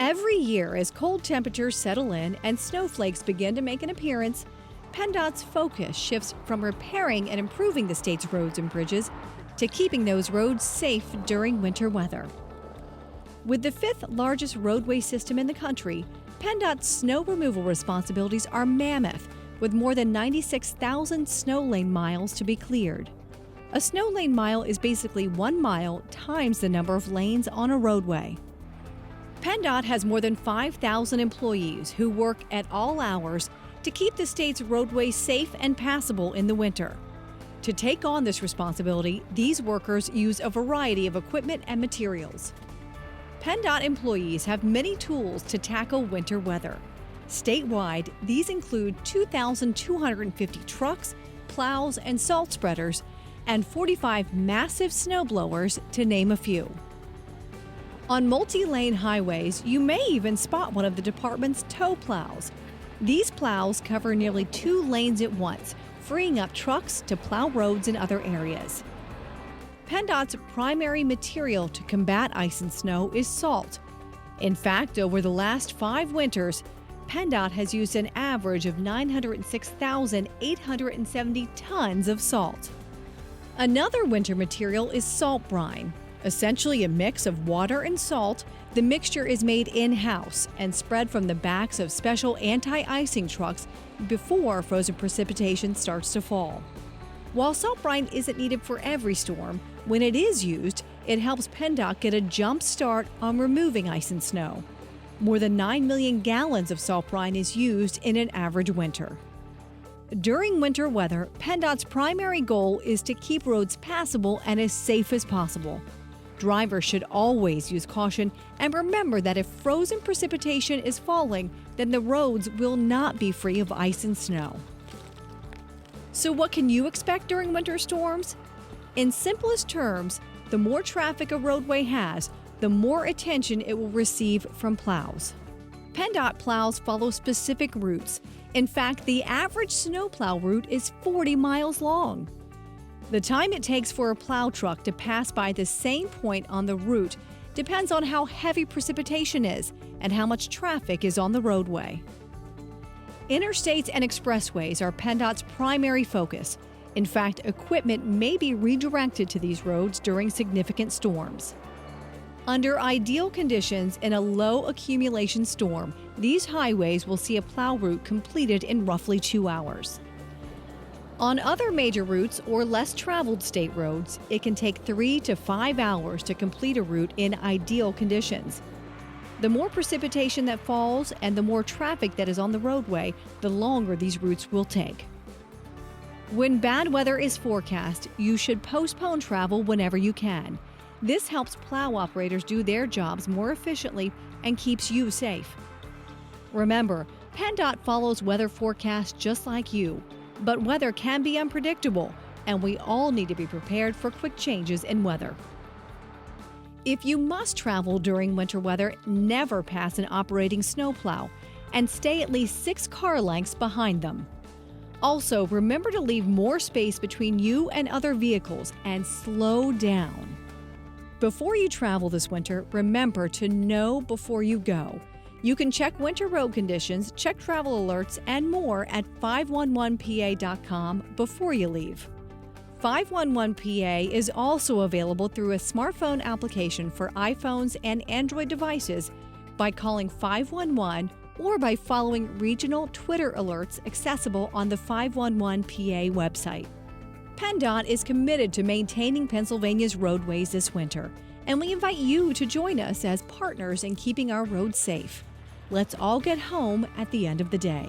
Every year, as cold temperatures settle in and snowflakes begin to make an appearance, PennDOT's focus shifts from repairing and improving the state's roads and bridges to keeping those roads safe during winter weather. With the fifth largest roadway system in the country, PennDOT's snow removal responsibilities are mammoth, with more than 96,000 snow lane miles to be cleared. A snow lane mile is basically 1 mile times the number of lanes on a roadway. PennDOT has more than 5,000 employees who work at all hours to keep the state's roadways safe and passable in the winter. To take on this responsibility, these workers use a variety of equipment and materials. PennDOT employees have many tools to tackle winter weather. Statewide, these include 2,250 trucks, plows, and salt spreaders, and 45 massive snow blowers, to name a few. On multi-lane highways, you may even spot one of the department's tow plows. These plows cover nearly 2 lanes at once, freeing up trucks to plow roads in other areas. PennDOT's primary material to combat ice and snow is salt. In fact, over the last 5 winters, PennDOT has used an average of 906,870 tons of salt. Another winter material is salt brine. Essentially a mix of water and salt, the mixture is made in-house and spread from the backs of special anti-icing trucks before frozen precipitation starts to fall. While salt brine isn't needed for every storm, when it is used, it helps PennDOT get a jump start on removing ice and snow. More than 9 million gallons of salt brine is used in an average winter. During winter weather, PennDOT's primary goal is to keep roads passable and as safe as possible. Drivers should always use caution and remember that if frozen precipitation is falling, then the roads will not be free of ice and snow. So what can you expect during winter storms? In simplest terms, the more traffic a roadway has, the more attention it will receive from plows. PennDOT plows follow specific routes. In fact, the average snowplow route is 40 miles long. The time it takes for a plow truck to pass by the same point on the route depends on how heavy precipitation is and how much traffic is on the roadway. Interstates and expressways are PennDOT's primary focus. In fact, equipment may be redirected to these roads during significant storms. Under ideal conditions in a low accumulation storm, these highways will see a plow route completed in roughly 2 hours. On other major routes or less traveled state roads, it can take 3 to 5 hours to complete a route in ideal conditions. The more precipitation that falls and the more traffic that is on the roadway, the longer these routes will take. When bad weather is forecast, you should postpone travel whenever you can. This helps plow operators do their jobs more efficiently and keeps you safe. Remember, PennDOT follows weather forecasts just like you. But weather can be unpredictable, and we all need to be prepared for quick changes in weather. If you must travel during winter weather, never pass an operating snowplow and stay at least 6 car lengths behind them. Also, remember to leave more space between you and other vehicles and slow down. Before you travel this winter, remember to know before you go. You can check winter road conditions, check travel alerts, and more at 511pa.com before you leave. 511PA is also available through a smartphone application for iPhones and Android devices by calling 511 or by following regional Twitter alerts accessible on the 511PA website. PennDOT is committed to maintaining Pennsylvania's roadways this winter, and we invite you to join us as partners in keeping our roads safe. Let's all get home at the end of the day.